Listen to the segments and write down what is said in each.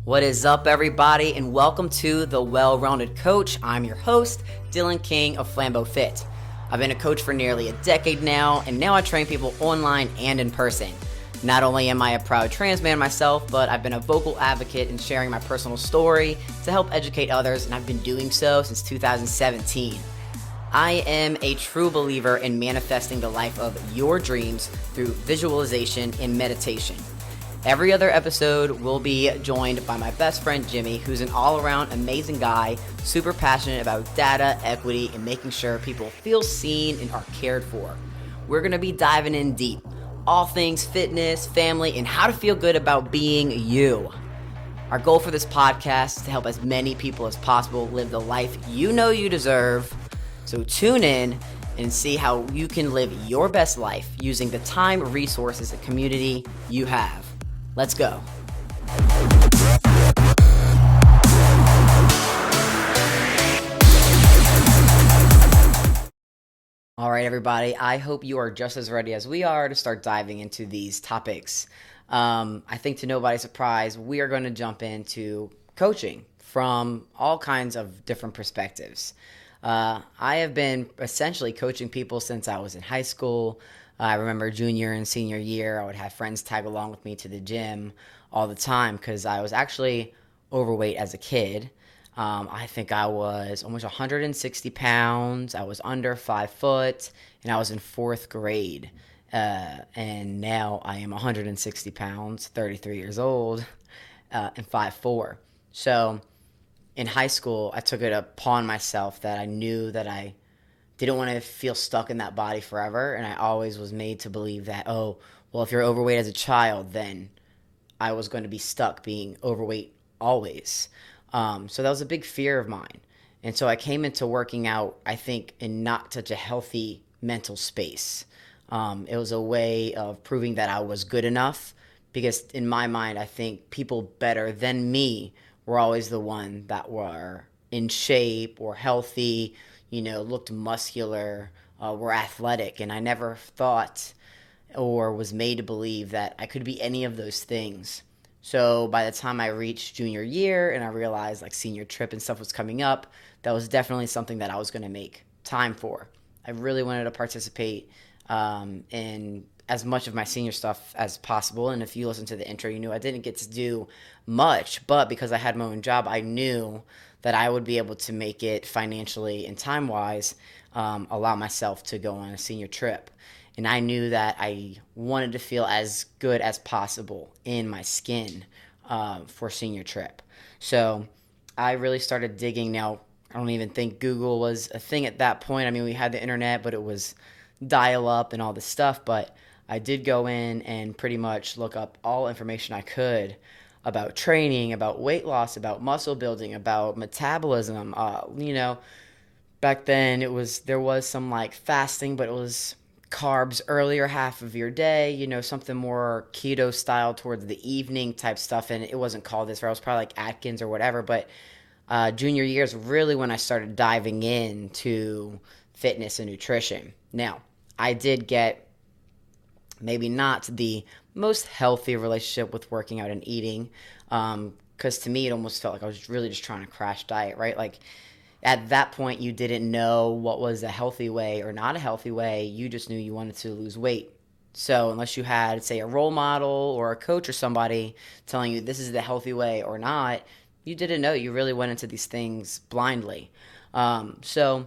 What is up, everybody, and welcome to The Well-Rounded Coach. I'm your host, Dylan King of Flambeau Fit. I've been a coach for nearly a decade now, and now I train people online and in person. Not only am I a proud trans man myself, but I've been a vocal advocate in sharing my personal story to help educate others, and I've been doing so since 2017. I am a true believer in manifesting the life of your dreams through visualization and meditation. Every other episode will be joined by my best friend Jimmy, who's an all-around amazing guy, super passionate about data, equity, and making sure people feel seen and are cared for. We're going to be diving in deep, all things fitness, family, and how to feel good about being you. Our goal for this podcast is to help as many people as possible live the life you know you deserve. So tune in and see how you can live your best life using the time, resources, and community you have. Let's go. All right, everybody. I hope you are just as ready as we are to start diving into these topics. I think to nobody's surprise, we are going to jump into coaching from all kinds of different perspectives. I have been essentially coaching people since I was in high school. I remember junior and senior year, I would have friends tag along with me to the gym all the time because I was actually overweight as a kid. I think I was almost 160 pounds. I was under 5 foot, and I was in 4th grade. And now I am 160 pounds, 33 years old, and 5'4". So in high school, I took it upon myself that I knew that I didn't want to feel stuck in that body forever, and I always was made to believe that, oh, well, if you're overweight as a child, then I was going to be stuck being overweight always. So that was a big fear of mine. And so I came into working out, I think, in not such a healthy mental space. It was a way of proving that I was good enough because in my mind, I think people better than me were always the one that were in shape or healthy, looked muscular, were athletic. And I never thought or was made to believe that I could be any of those things. So by the time I reached junior year and I realized like senior trip and stuff was coming up, that was definitely something that I was going to make time for. I really wanted to participate in as much of my senior stuff as possible. And if you listen to the intro, you knew I didn't get to do much, but because I had my own job, I knew that I would be able to make it financially and time-wise, allow myself to go on a senior trip. And I knew that I wanted to feel as good as possible in my skin for senior trip. So I really started digging. Now, I don't even think Google was a thing at that point. I mean, we had the internet, but it was dial-up and all this stuff. But I did go in and pretty much look up all information I could about training, about weight loss, about muscle building, about metabolism. Back then there was some like fasting, but it was carbs earlier half of your day, something more keto style towards the evening type stuff. And it wasn't called this, or I was probably like Atkins or whatever. But junior year is really when I started diving into fitness and nutrition. Now, I did get maybe not the most healthy relationship with working out and eating, because to me it almost felt like I was really just trying to crash diet, right? Like at that point you didn't know what was a healthy way or not a healthy way. You just knew you wanted to lose weight. So unless you had, say, a role model or a coach or somebody telling you this is the healthy way or not, you didn't know. You really went into these things blindly. So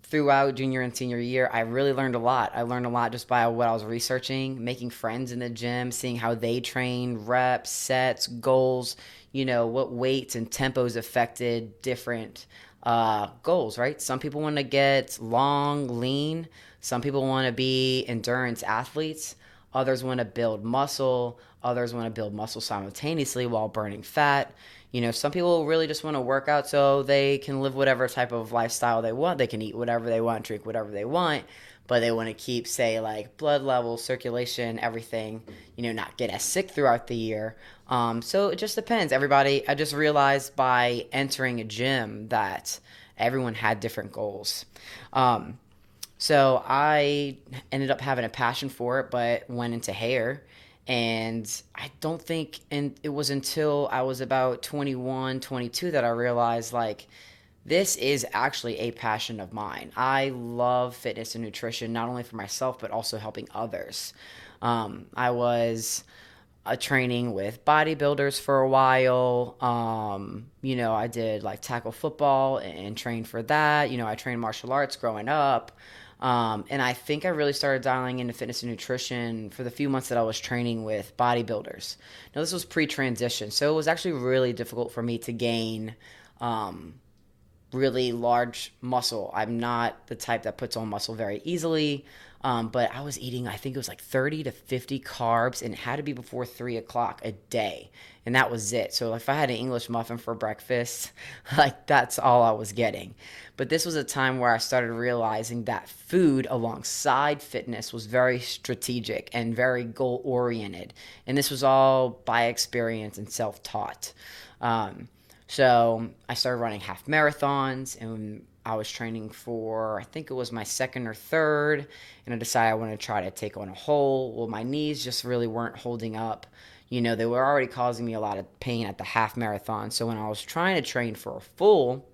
throughout junior and senior year, I really learned a lot. I learned a lot just by what I was researching, making friends in the gym, seeing how they train, reps, sets, goals, what weights and tempos affected different goals, right? Some people want to get long, lean. Some people want to be endurance athletes. Others want to build muscle. Others want to build muscle simultaneously while burning fat. Some people really just want to work out so they can live whatever type of lifestyle they want. They can eat whatever they want, drink whatever they want, but they want to keep, say, like blood level, circulation, everything, not get as sick throughout the year. So it just depends. I just realized by entering a gym that everyone had different goals. So I ended up having a passion for it, but went into hair. And I don't think, and it was until I was about 21, 22 that I realized like this is actually a passion of mine. I love fitness and nutrition, not only for myself, but also helping others. I was training with bodybuilders for a while. I did like tackle football and trained for that. I trained martial arts growing up. And I think I really started dialing into fitness and nutrition for the few months that I was training with bodybuilders. Now, this was pre transition, so it was actually really difficult for me to gain um, really large muscle. I'm not the type that puts on muscle very easily. But I was eating, I think it was like 30 to 50 carbs, and it had to be before 3 o'clock a day. And that was it. So if I had an English muffin for breakfast, like that's all I was getting. But this was a time where I started realizing that food alongside fitness was very strategic and very goal oriented. And this was all by experience and self taught. So I started running half marathons, and I was training for, I think it was my second or third, and I decided I wanted to try to take on a whole. Well, my knees just really weren't holding up. They were already causing me a lot of pain at the half marathon. So when I was trying to train for a full,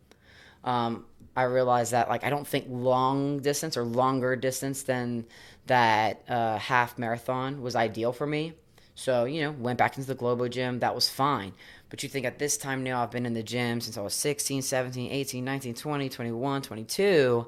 I realized that like I don't think long distance or longer distance than that half marathon was ideal for me. So, went back into the Globo gym. That was fine. But you think at this time now, I've been in the gym since I was 16, 17, 18, 19, 20, 21, 22.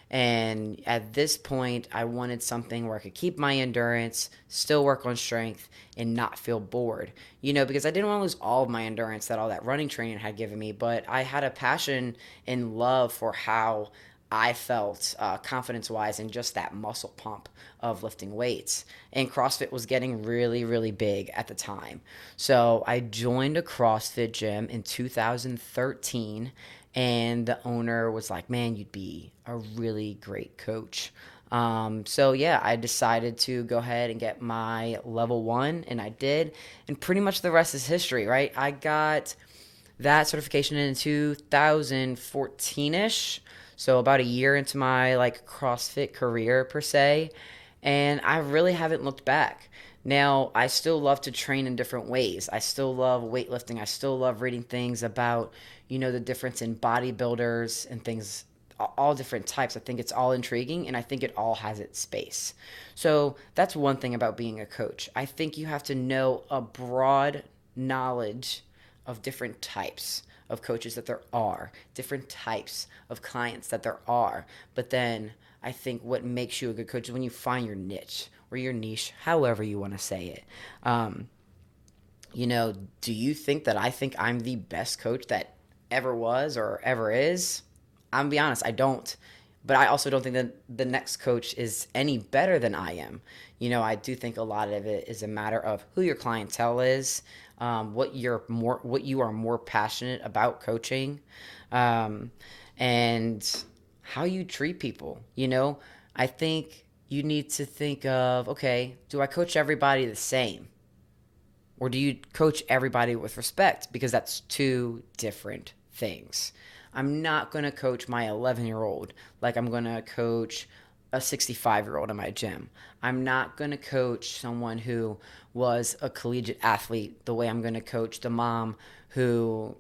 And at this point, I wanted something where I could keep my endurance, still work on strength, and not feel bored. Because I didn't want to lose all of my endurance that all that running training had given me, but I had a passion and love for how I felt confidence wise in just that muscle pump of lifting weights. And CrossFit was getting really, really big at the time. So I joined a CrossFit gym in 2013, and the owner was like, man, you'd be a really great coach. So yeah, I decided to go ahead and get my level 1, and I did. And pretty much the rest is history, right? I got that certification in 2014ish, so about a year into my like CrossFit career per se, and I really haven't looked back. Now, I still love to train in different ways. I still love weightlifting. I still love reading things about, the difference in bodybuilders and things, all different types. I think it's all intriguing, and I think it all has its space. So that's one thing about being a coach. I think you have to know a broad knowledge of different types of coaches that there are, different types of clients that there are. But then I think what makes you a good coach is when you find your niche or your niche, however you want to say it. Do you think that I think I'm the best coach that ever was or ever is? I'm gonna be honest, I don't. But I also don't think that the next coach is any better than I am. I do think a lot of it is a matter of who your clientele is, what you are more passionate about coaching, and how you treat people. I think you need to think of, okay, do I coach everybody the same? Or do you coach everybody with respect? Because that's two different things. I'm not going to coach my 11-year-old like I'm going to coach a 65-year-old in my gym. I'm not going to coach someone who was a collegiate athlete the way I'm going to coach the mom who,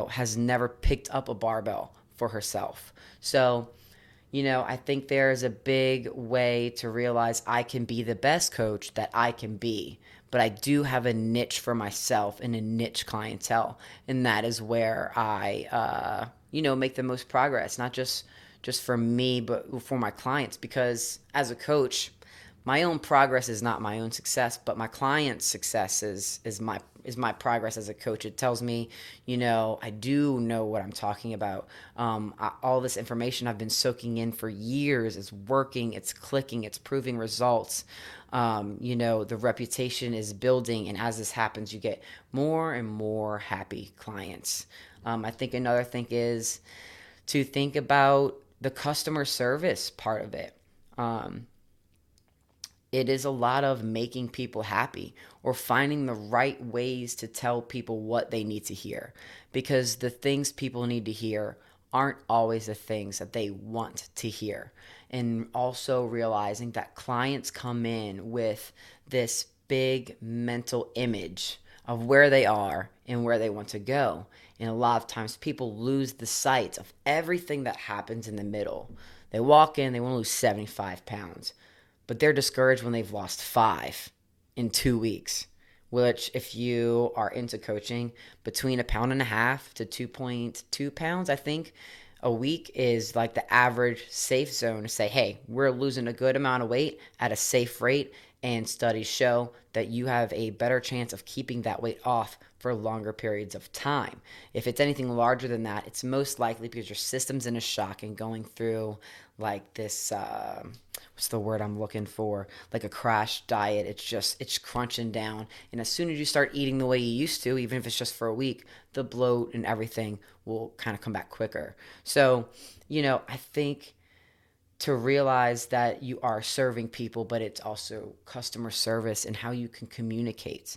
has never picked up a barbell for herself. So, I think there's a big way to realize I can be the best coach that I can be, but I do have a niche for myself and a niche clientele, and that is where I, make the most progress, not just for me, but for my clients. Because as a coach, my own progress is not my own success, but my client's success is my progress as a coach. It tells me, I do know what I'm talking about. All this information I've been soaking in for years is working, it's clicking, it's proving results. The reputation is building, and as this happens, you get more and more happy clients. I think another thing is to think about the customer service part of it. It is a lot of making people happy or finding the right ways to tell people what they need to hear, because the things people need to hear aren't always the things that they want to hear. And also realizing that clients come in with this big mental image of where they are and where they want to go. And a lot of times people lose the sight of everything that happens in the middle. They walk in, they want to lose 75 pounds, but they're discouraged when they've lost 5 in 2 weeks. Which, if you are into coaching, between 1.5 pounds to 2.2 pounds, I think, a week is like the average safe zone to say, hey, we're losing a good amount of weight at a safe rate. And studies show that you have a better chance of keeping that weight off for longer periods of time. If it's anything larger than that, it's most likely because your system's in a shock and going through like this, what's the word I'm looking for? Like a crash diet. It's crunching down. And as soon as you start eating the way you used to, even if it's just for a week, the bloat and everything will kind of come back quicker. So, I think to realize that you are serving people, but it's also customer service and how you can communicate.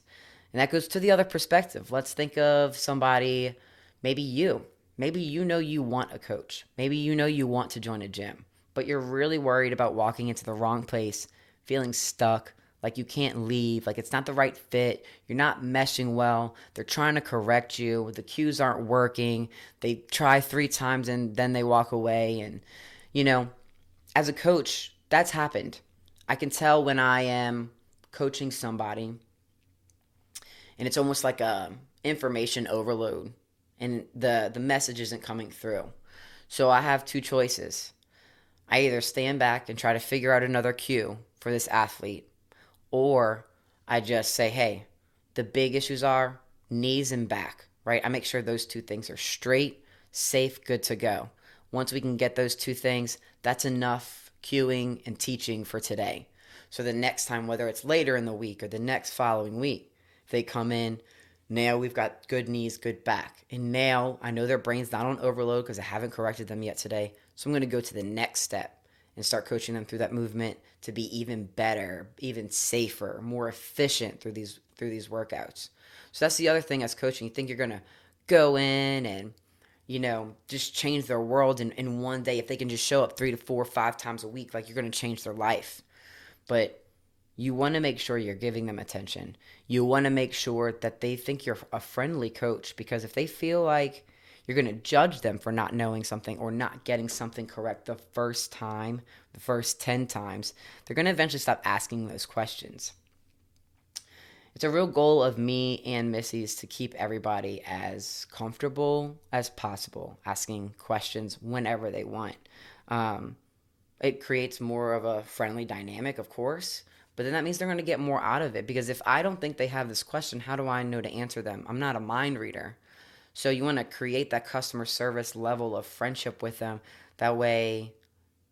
And that goes to the other perspective. Let's think of somebody, maybe you. Maybe you want a coach. Maybe you want to join a gym, but you're really worried about walking into the wrong place, feeling stuck, like you can't leave, like it's not the right fit, you're not meshing well, they're trying to correct you, the cues aren't working, they try 3 times and then they walk away. And, as a coach, that's happened. I can tell when I am coaching somebody and it's almost like a information overload and the message isn't coming through. So I have 2 choices. I either stand back and try to figure out another cue for this athlete, or I just say, hey, the big issues are knees and back, right? I make sure those 2 things are straight, safe, good to go. Once we can get those 2 things, that's enough cueing and teaching for today. So the next time, whether it's later in the week or the next following week, if they come in, now we've got good knees, good back. And now I know their brain's not on overload because I haven't corrected them yet today. So I'm going to go to the next step and start coaching them through that movement to be even better, even safer, more efficient through these workouts. So that's the other thing as coaching. You think you're going to go in and just change their world in one day. If they can just show up 3 to 4 or 5 times a week, like you're going to change their life. But you want to make sure you're giving them attention. You want to make sure that they think you're a friendly coach, because if they feel like you're going to judge them for not knowing something or not getting something correct the first time, the first 10 times, they're going to eventually stop asking those questions. It's a real goal of me and Missy's to keep everybody as comfortable as possible, asking questions whenever they want. It creates more of a friendly dynamic, of course, but then that means they're going to get more out of it, because if I don't think they have this question, how do I know to answer them? I'm not a mind reader. So you want to create that customer service level of friendship with them. That way,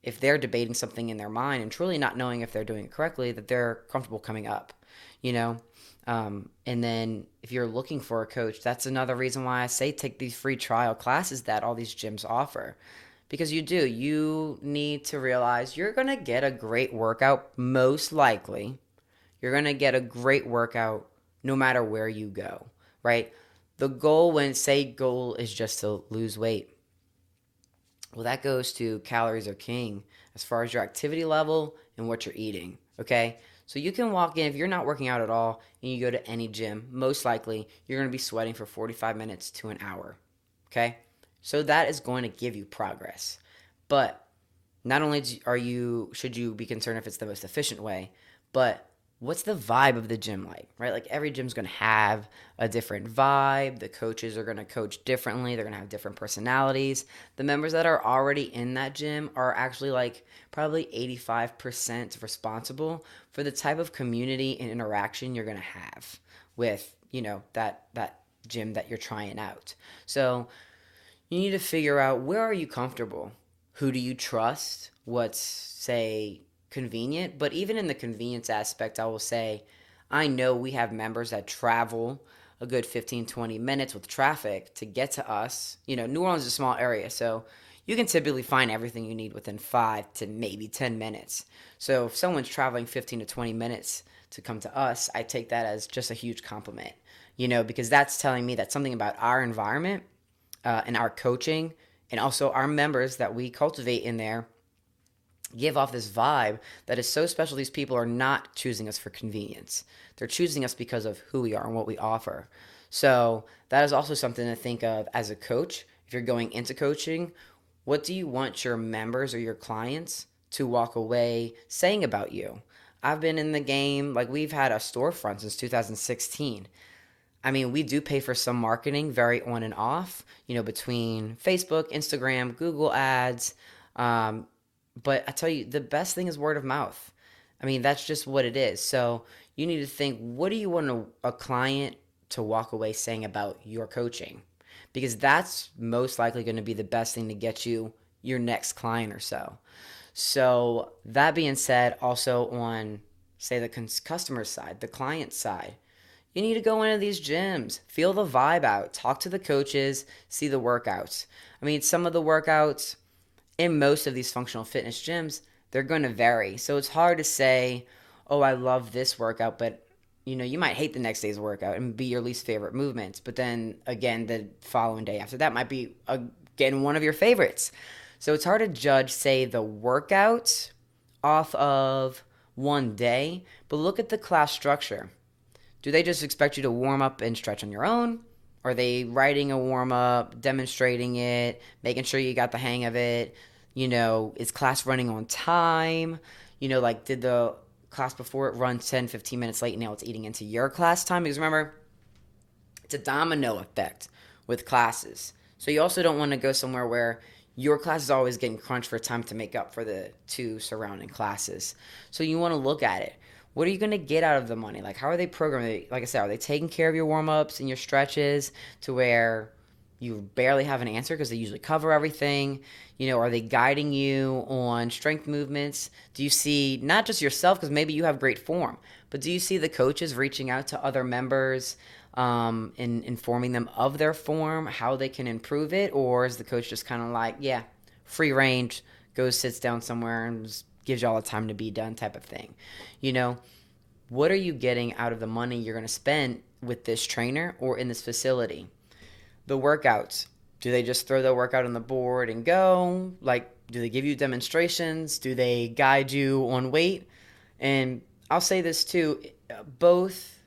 if they're debating something in their mind and truly not knowing if they're doing it correctly, that they're comfortable coming up, and then if you're looking for a coach, that's another reason why I say take these free trial classes that all these gyms offer. Because you need to realize you're going to get a great workout, most likely. You're going to get a great workout no matter where you go, right? The goal is just to lose weight. Well, that goes to calories are king as far as your activity level and what you're eating, okay? So you can walk in, if you're not working out at all and you go to any gym, most likely you're going to be sweating for 45 minutes to an hour, okay? So that is going to give you progress. But not only should you be concerned if it's the most efficient way, but what's the vibe of the gym like, right? Like every gym's going to have a different vibe. The coaches are going to coach differently. They're going to have different personalities. The members that are already in that gym are actually like probably 85% responsible for the type of community and interaction you're going to have with, that gym that you're trying out. So you need to figure out, where are you comfortable? Who do you trust? What's, say, convenient? But even in the convenience aspect, I will say, I know we have members that travel a good 15-20 minutes with traffic to get to us. New Orleans is a small area, so you can typically find everything you need within 5 to maybe 10 minutes. So if someone's traveling 15 to 20 minutes to come to us, I take that as just a huge compliment, because that's telling me that something about our environment and our coaching and also our members that we cultivate in there give off this vibe that is so special. These people are not choosing us for convenience. They're choosing us because of who we are and what we offer. So that is also something to think of as a coach. If you're going into coaching, what do you want your members or your clients to walk away saying about you? I've been in the game, like we've had a storefront since 2016. I mean, we do pay for some marketing very on and off, between Facebook, Instagram, Google ads. Um, but I tell you, the best thing is word of mouth. I mean, that's just what it is. So you need to think, what do you want a client to walk away saying about your coaching? Because that's most likely going to be the best thing to get you your next client or so. So that being said, also on, say, the customer side, the client side, you need to go into these gyms, feel the vibe out, talk to the coaches, see the workouts. I mean, some of the workouts in most of these functional fitness gyms, they're going to vary. So it's hard to say, oh, I love this workout, but you might hate the next day's workout and be your least favorite movements. But then again, the following day after that might be again one of your favorites. So it's hard to judge, say, the workout off of one day, but look at the class structure. Do they just expect you to warm up and stretch on your own? Are they writing a warm up, demonstrating it, making sure you got the hang of it? Is class running on time? Like did the class before it run 10, 15 minutes late and now it's eating into your class time? Because remember, it's a domino effect with classes. So you also don't want to go somewhere where your class is always getting crunched for time to make up for the two surrounding classes. So you want to look at it. What are you going to get out of the money? Like, how are they programming? Like I said, are they taking care of your warm-ups and your stretches to where you barely have an answer because they usually cover everything? Are they guiding you on strength movements? Do you see not just yourself, because maybe you have great form, but do you see the coaches reaching out to other members and informing them of their form, how they can improve it? Or is the coach just kind of like, yeah, free range, goes, sits down somewhere and just gives you all the time to be done type of thing? What are you getting out of the money you're going to spend with this trainer or in this facility? The workouts, do they just throw the workout on the board and go? Like, do they give you demonstrations? Do they guide you on weight? And I'll say this too, both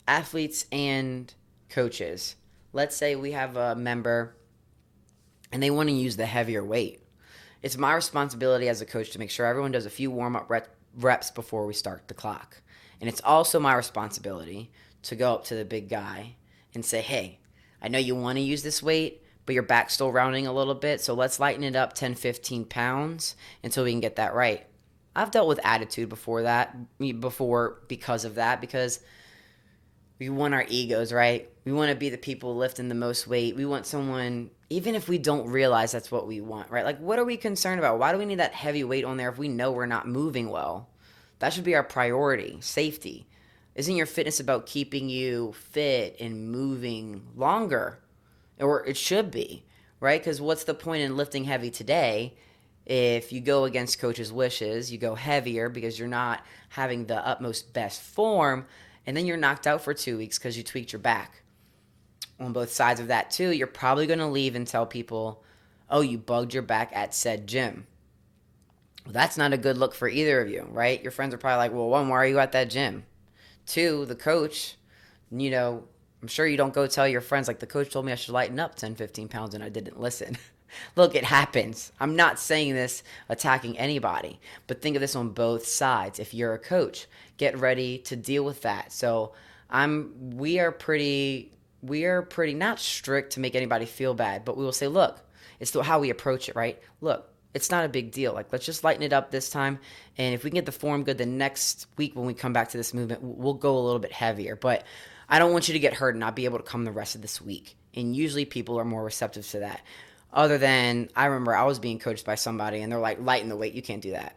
athletes and coaches. Let's say we have a member and they want to use the heavier weight. It's my responsibility as a coach to make sure everyone does a few warm-up reps before we start the clock. And it's also my responsibility to go up to the big guy and say, hey, I know you want to use this weight, but your back's still rounding a little bit, so let's lighten it up 10, 15 pounds until we can get that right. I've dealt with attitude because of that, because we want our egos, right? We want to be the people lifting the most weight. We want someone, even if we don't realize that's what we want, right? Like, what are we concerned about? Why do we need that heavy weight on there if we know we're not moving well? That should be our priority, safety. Isn't your fitness about keeping you fit and moving longer? Or it should be, right? Because what's the point in lifting heavy today if you go against coach's wishes, you go heavier because you're not having the utmost best form, and then you're knocked out for 2 weeks because you tweaked your back? On both sides of that too, you're probably going to leave and tell people, oh, you bugged your back at said gym. Well, that's not a good look for either of you, right? Your friends are probably like, well, one, why are you at that gym? Two, the coach, I'm sure you don't go tell your friends, like, the coach told me I should lighten up 10, 15 pounds and I didn't listen. Look, it happens. I'm not saying this attacking anybody, but think of this on both sides. If you're a coach, get ready to deal with that. So we are pretty not strict to make anybody feel bad, but we will say, look, it's how we approach it, right? Look, it's not a big deal. Like, let's just lighten it up this time. And if we can get the form good, the next week when we come back to this movement, we'll go a little bit heavier. But I don't want you to get hurt and not be able to come the rest of this week. And usually people are more receptive to that. Other than, I remember I was being coached by somebody and they're like, lighten the weight, you can't do that.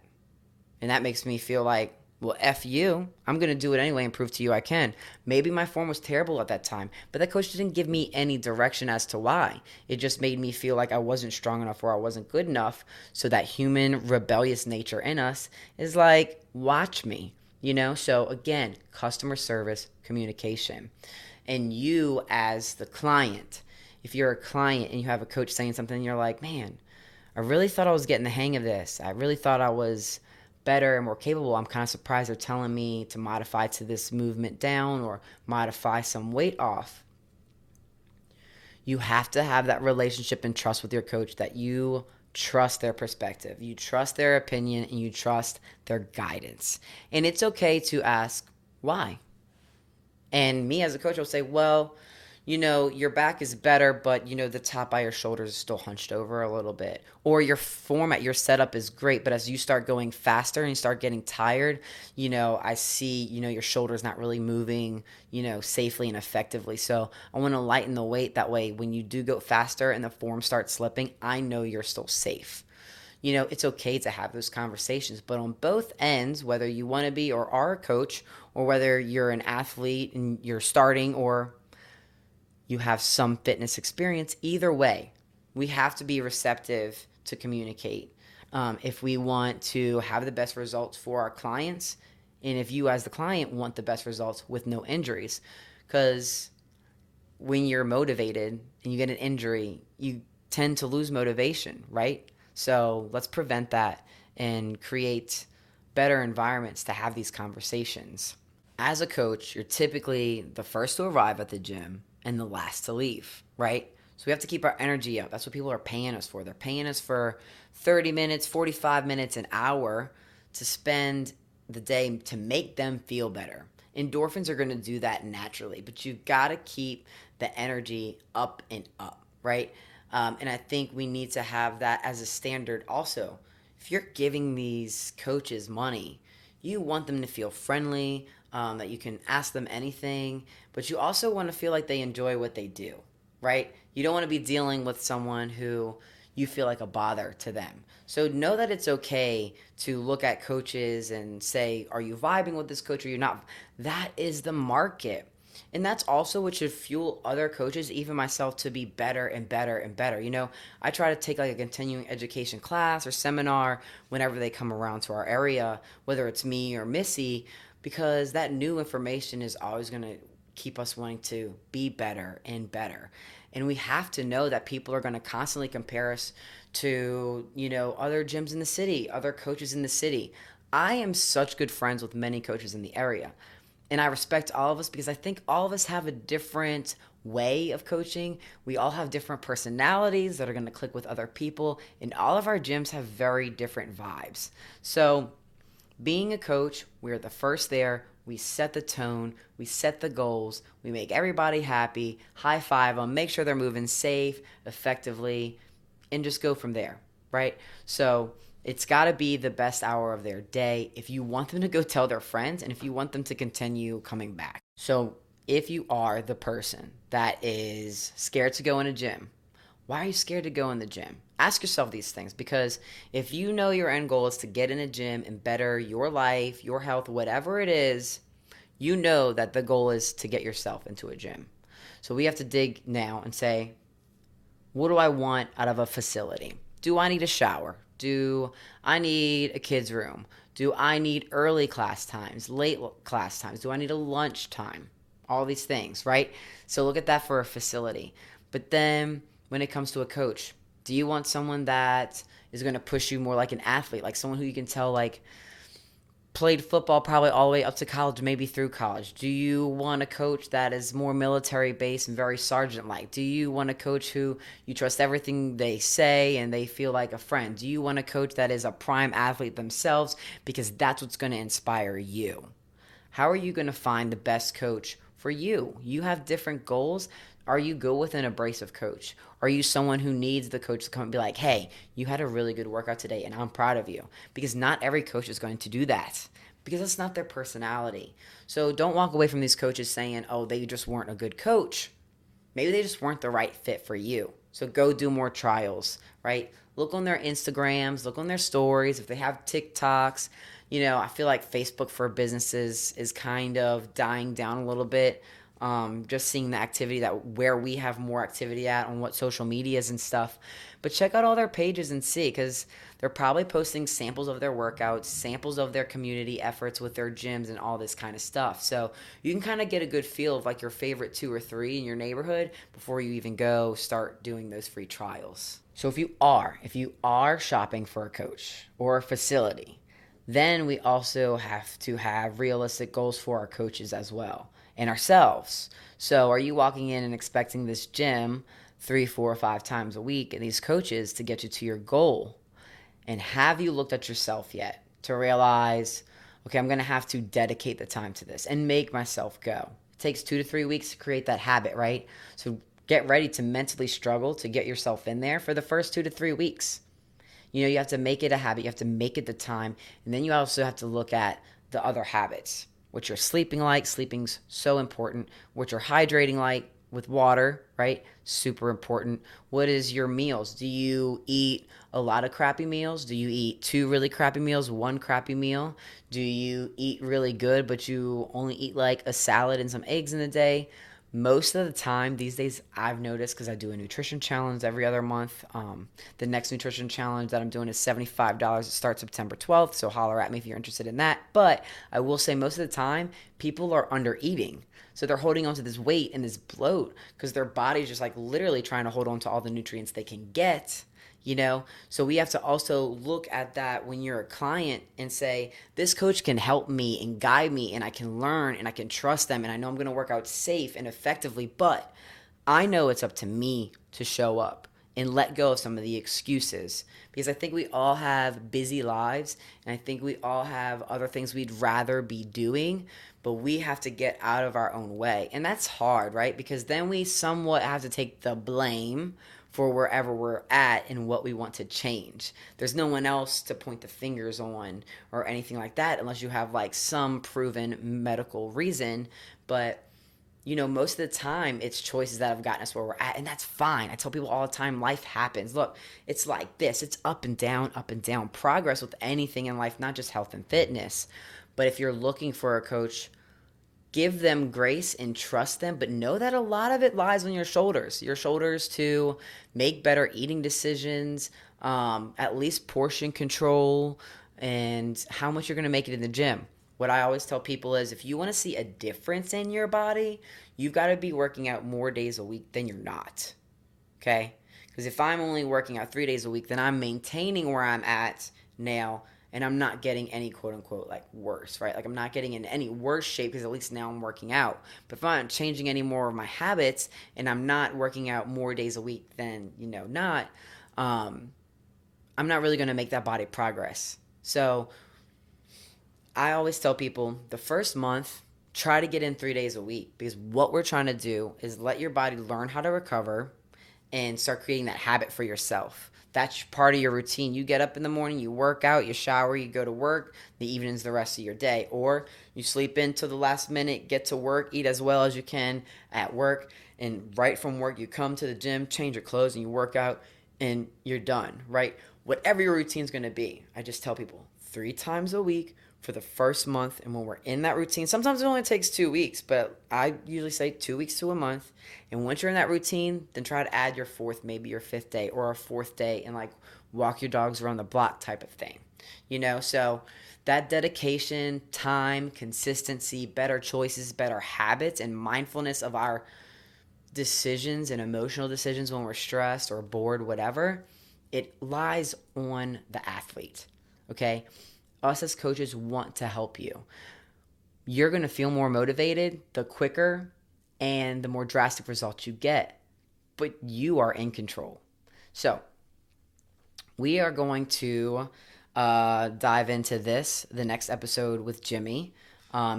And that makes me feel like, well, F you. I'm going to do it anyway and prove to you I can. Maybe my form was terrible at that time, but that coach didn't give me any direction as to why. It just made me feel like I wasn't strong enough or I wasn't good enough. So that human rebellious nature in us is like, watch me, So again, customer service, communication. And you as the client, if you're a client and you have a coach saying something and you're like, man, I I really thought I was getting the hang of this. I really thought I was better and more capable. I'm kind of surprised they're telling me to modify to this movement down or modify some weight off. You have to have that relationship and trust with your coach, that you trust their perspective, you trust their opinion, and you trust their guidance. And it's okay to ask why. And me as a coach will say, well, your back is better, but the top by your shoulders is still hunched over a little bit. Or your format, your setup is great, but as you start going faster and you start getting tired, I see, your shoulders not really moving, safely and effectively. So I want to lighten the weight. That way, when you do go faster and the form starts slipping, I know you're still safe. It's okay to have those conversations, but on both ends, whether you want to be or are a coach, or whether you're an athlete and you're starting, or you have some fitness experience, either way, we have to be receptive to communicate. If we want to have the best results for our clients, and if you as the client want the best results with no injuries, because when you're motivated and you get an injury, you tend to lose motivation, right? So let's prevent that and create better environments to have these conversations. As a coach, you're typically the first to arrive at the gym and the last to leave, right? So we have to keep our energy up. That's what people are paying us for. They're paying us for 30 minutes, 45 minutes, an hour to spend the day to make them feel better. Endorphins are going to do that naturally, but you've got to keep the energy up and up, right? And I think we need to have that as a standard also. If you're giving these coaches money, you want them to feel friendly, that you can ask them anything, but you also want to feel like they enjoy what they do, right? You don't want to be dealing with someone who you feel like a bother to them. So know that it's okay to look at coaches and say, are you vibing with this coach or you're not? That is the market. And that's also what should fuel other coaches, even myself, to be better and better and better. I try to take like a continuing education class or seminar whenever they come around to our area, whether it's me or Missy, because that new information is always going to keep us wanting to be better and better. And we have to know that people are going to constantly compare us to, other gyms in the city, other coaches in the city. I am such good friends with many coaches in the area. And I respect all of us because I think all of us have a different way of coaching. We all have different personalities that are going to click with other people. And all of our gyms have very different vibes. So being a coach, we're the first there. We set the tone. We set the goals. We make everybody happy. High five them. Make sure they're moving safe, effectively, and just go from there, right? So it's got to be the best hour of their day if you want them to go tell their friends and if you want them to continue coming back. So if you are the person that is scared to go in a gym, why are you scared to go in the gym? Ask yourself these things, because if you know your end goal is to get in a gym and better your life, your health, whatever it is, you know that the goal is to get yourself into a gym. So we have to dig now and say, what do I want out of a facility? Do I need a shower? Do I need a kid's room? Do I need early class times, late class times? Do I need a lunch time? All these things, right? So look at that for a facility. But then when it comes to a coach, do you want someone that is going to push you more like an athlete, like someone who you can tell like played football probably all the way up to college, maybe through college? Do you want a coach that is more military based and very sergeant like? Do you want a coach who you trust everything they say and they feel like a friend? Do you want a coach that is a prime athlete themselves, because that's what's going to inspire you? How are you going to find the best coach for you? You have different goals. Are you good with an abrasive coach? Are you someone who needs the coach to come and be like, hey, you had a really good workout today and I'm proud of you? Because not every coach is going to do that, because that's not their personality. So don't walk away from these coaches saying, oh, they just weren't a good coach. Maybe they just weren't the right fit for you. So go do more trials, right? Look on their Instagrams, look on their stories. If they have TikToks, I feel like Facebook for businesses is kind of dying down a little bit. Just seeing the activity that where we have more activity at on what social medias and stuff. But check out all their pages and see, because they're probably posting samples of their workouts, samples of their community efforts with their gyms and all this kind of stuff. So you can kind of get a good feel of like your favorite 2 or 3 in your neighborhood before you even go start doing those free trials. So if you are shopping for a coach or a facility, then we also have to have realistic goals for our coaches as well and ourselves. So are you walking in and expecting this gym 3, 4, 5 times a week and these coaches to get you to your goal? And have you looked at yourself yet to realize, okay, I'm going to have to dedicate the time to this and make myself go? It takes 2 to 3 weeks to create that habit, right? So get ready to mentally struggle to get yourself in there for the first 2 to 3 weeks. You have to make it a habit. You have to make it the time. And then you also have to look at the other habits. What you're sleeping like. Sleeping's so important. What you're hydrating like with water, right? Super important. What is your meals? Do you eat a lot of crappy meals? Do you eat 2 really crappy meals, 1 crappy meal? Do you eat really good, but you only eat like a salad and some eggs in a day? Most of the time these days, I've noticed, because I do a nutrition challenge every other month. The next nutrition challenge that I'm doing is $75. It starts September 12th, so holler at me if you're interested in that. But I will say most of the time people are under eating, so they're holding on to this weight and this bloat because their body's just like literally trying to hold on to all the nutrients they can get. So we have to also look at that when you're a client and say, this coach can help me and guide me, and I can learn and I can trust them, and I know I'm going to work out safe and effectively, but I know it's up to me to show up and let go of some of the excuses, because I think we all have busy lives and I think we all have other things we'd rather be doing, but we have to get out of our own way. And that's hard, right? Because then we somewhat have to take the blame for wherever we're at and what we want to change. There's no one else to point the fingers on or anything like that, unless you have like some proven medical reason. But most of the time it's choices that have gotten us where we're at, and that's fine. I tell people all the time, life happens. Look, it's like this. It's up and down, up and down. Progress with anything in life, not just health and fitness. But if you're looking for a coach, give them grace and trust them, but know that a lot of it lies on your shoulders to make better eating decisions, at least portion control, and how much you're going to make it in the gym. What I always tell people is, if you want to see a difference in your body, you've got to be working out more days a week than you're not. Okay? Because if I'm only working out 3 days a week, then I'm maintaining where I'm at now, and I'm not getting any quote unquote like worse, right? Like I'm not getting in any worse shape because at least now I'm working out. But if I'm not changing any more of my habits and I'm not working out more days a week than, not, I'm not really going to make that body progress. So I always tell people the first month, try to get in 3 days a week, because what we're trying to do is let your body learn how to recover and start creating that habit for yourself. That's part of your routine. You get up in the morning, you work out, you shower, you go to work. The evening's the rest of your day. Or you sleep in till the last minute, get to work, eat as well as you can at work, and right from work you come to the gym, change your clothes, and you work out, and you're done, right? Whatever your routine's going to be. I just tell people 3 times a week for the first month, and when we're in that routine, sometimes it only takes 2 weeks, but I usually say 2 weeks to a month. And once you're in that routine, then try to add your 4th, maybe your 5th day, or a 4th day, and like walk your dogs around the block type of thing. So that dedication, time, consistency, better choices, better habits, and mindfulness of our decisions and emotional decisions when we're stressed or bored, whatever, it lies on the athlete. Okay? Us as coaches want to help you. You're going to feel more motivated the quicker and the more drastic results you get, but you are in control. So we are going to dive into the next episode with Jimmy.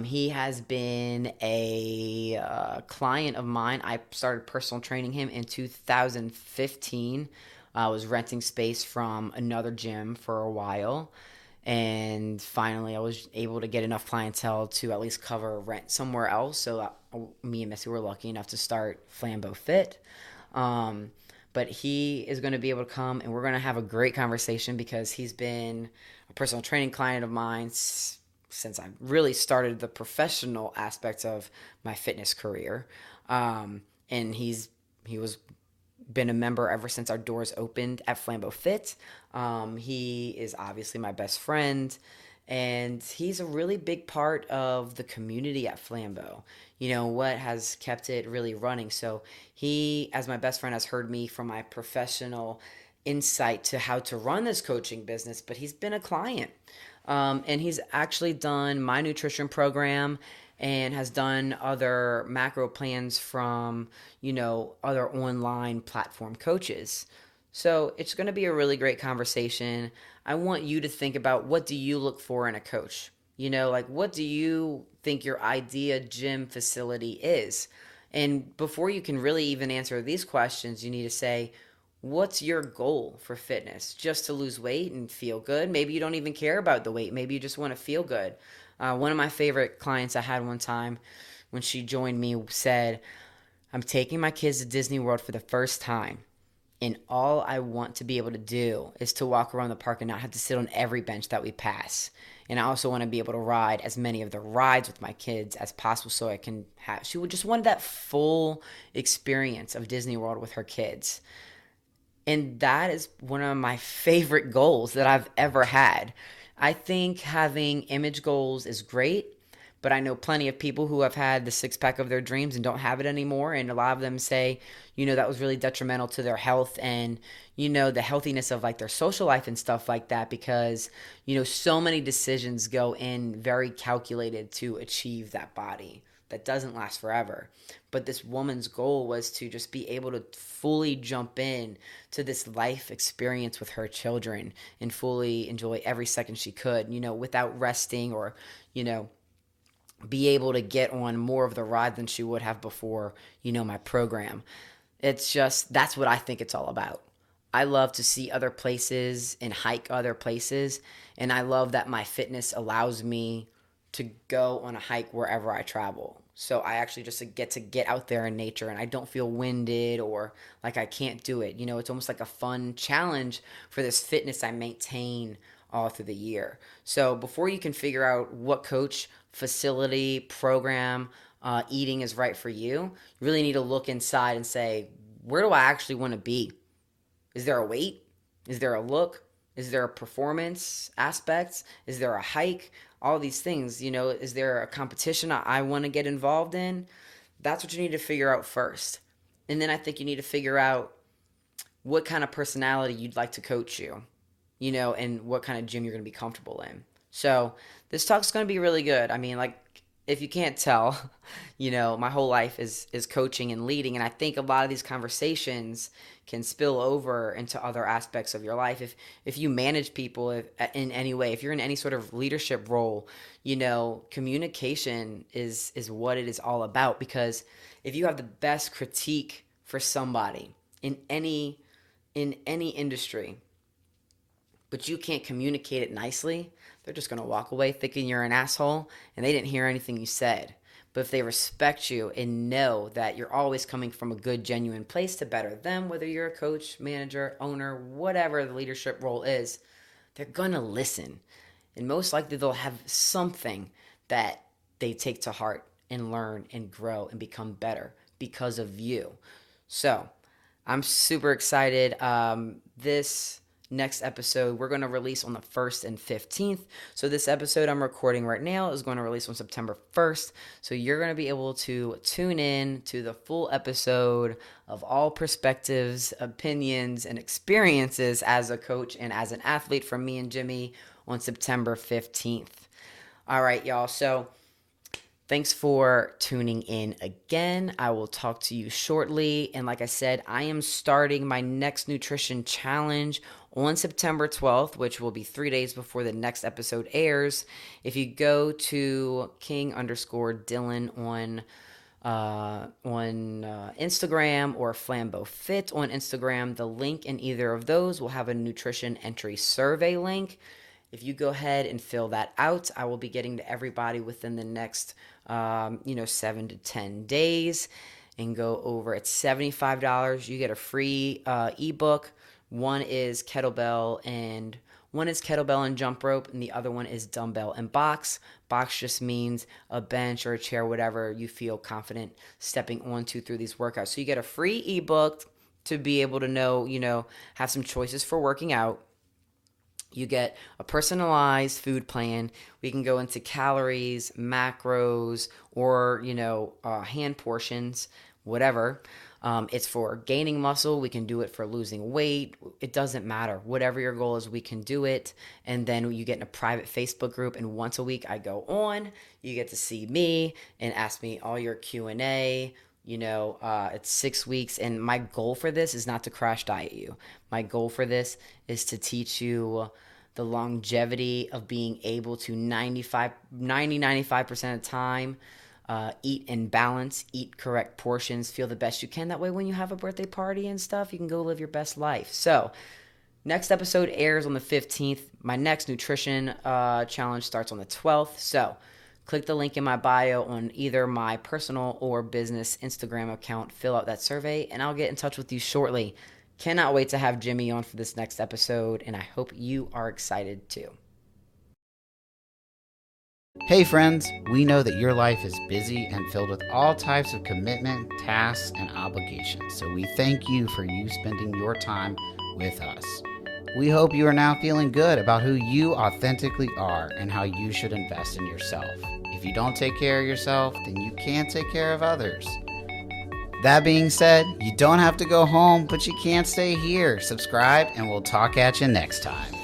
He has been a client of mine. I started personal training him in 2015. I was renting space from another gym for a while. And finally, I was able to get enough clientele to at least cover rent somewhere else. So me and Missy were lucky enough to start Flambeau Fit. But he is going to be able to come, and we're going to have a great conversation, because he's been a personal training client of mine since I really started the professional aspects of my fitness career. And he was been a member ever since our doors opened at Flambeau Fit. He is obviously my best friend, and he's a really big part of the community at Flambeau. What has kept it really running. So he, as my best friend, has heard me from my professional insight to how to run this coaching business, but he's been a client. And he's actually done my nutrition program and has done other macro plans from, other online platform coaches. So it's going to be a really great conversation. I want you to think about, what do you look for in a coach? Like, what do you think your idea gym facility is? And before you can really even answer these questions, you need to say, what's your goal for fitness? Just to lose weight and feel good? Maybe you don't even care about the weight. Maybe you just want to feel good. One of my favorite clients I had one time when she joined me said, I'm taking my kids to Disney World for the first time. And all I want to be able to do is to walk around the park and not have to sit on every bench that we pass. And I also want to be able to ride as many of the rides with my kids as possible so I can have. She would just want that full experience of Disney World with her kids. And that is one of my favorite goals that I've ever had. I think having image goals is great, but I know plenty of people who have had the six pack of their dreams and don't have it anymore. And a lot of them say, that was really detrimental to their health and, the healthiness of like their social life and stuff like that, because, so many decisions go in very calculated to achieve that body that doesn't last forever. But this woman's goal was to just be able to fully jump in to this life experience with her children and fully enjoy every second she could, without resting or, be able to get on more of the ride than she would have before, my program. It's just, that's what I think it's all about. I love to see other places and hike other places. And I love that my fitness allows me to go on a hike wherever I travel. So I actually just get to get out there in nature and I don't feel winded or like I can't do it. It's almost like a fun challenge for this fitness I maintain all through the year. So before you can figure out what coach, facility, program, eating is right for you, you really need to look inside and say, where do I actually want to be? Is there a weight? Is there a look? Is there a performance aspect? Is there a hike? All these things, is there a competition I want to get involved in? That's what you need to figure out first. And then I think you need to figure out what kind of personality you'd like to coach you, and what kind of gym you're going to be comfortable in. So this talk's going to be really good. I mean, like, if you can't tell, my whole life is coaching and leading. And I think a lot of these conversations can spill over into other aspects of your life. If you manage people in any way, if you're in any sort of leadership role, communication is what it is all about. Because if you have the best critique for somebody in any industry, but you can't communicate it nicely, they're just going to walk away thinking you're an asshole and they didn't hear anything you said. But if they respect you and know that you're always coming from a good, genuine place to better them, whether you're a coach, manager, owner, whatever the leadership role is, they're going to listen. And most likely they'll have something that they take to heart and learn and grow and become better because of you. So I'm super excited. This next episode we're going to release on the 1st and 15th. So this episode I'm recording right now is going to release on September 1st. So you're going to be able to tune in to the full episode of all perspectives, opinions, and experiences as a coach and as an athlete from me and Jimmy on September 15th. All right, y'all. So thanks for tuning in again. I will talk to you shortly. And like I said, I am starting my next nutrition challenge on September 12th, which will be 3 days before the next episode airs. If you go to king_Dylan on Instagram or Flambeau Fit on Instagram, the link in either of those will have a nutrition entry survey link. If you go ahead and fill that out, I will be getting to everybody within the next 7 to 10 days and go over. It's $75. You get a free ebook. One is kettlebell and jump rope, and the other one is dumbbell and box. Box just means a bench or a chair, whatever you feel confident stepping onto through these workouts. So you get a free ebook to be able to know, have some choices for working out. You get a personalized food plan. We can go into calories, macros, or, hand portions. whatever. It's for gaining muscle. We can do it for losing weight. It doesn't matter. Whatever your goal is, we can do it. And then you get in a private Facebook group, and once a week I go on. You get to see me and ask me all your Q&A. It's 6 weeks, and my goal for this is not to crash diet you. My goal for this is to teach you the longevity of being able to 95% of the time eat in balance, eat correct portions, feel the best you can. That way when you have a birthday party and stuff, you can go live your best life. So next episode airs on the 15th. My next nutrition challenge starts on the 12th. So click the link in my bio on either my personal or business Instagram account. Fill out that survey, and I'll get in touch with you shortly. Cannot wait to have Jimmy on for this next episode, and I hope you are excited too. Hey friends, we know that your life is busy and filled with all types of commitment, tasks, and obligations. So we thank you for you spending your time with us. We hope you are now feeling good about who you authentically are and how you should invest in yourself. If you don't take care of yourself, then you can't take care of others. That being said, you don't have to go home, but you can't stay here. Subscribe, and we'll talk at you next time.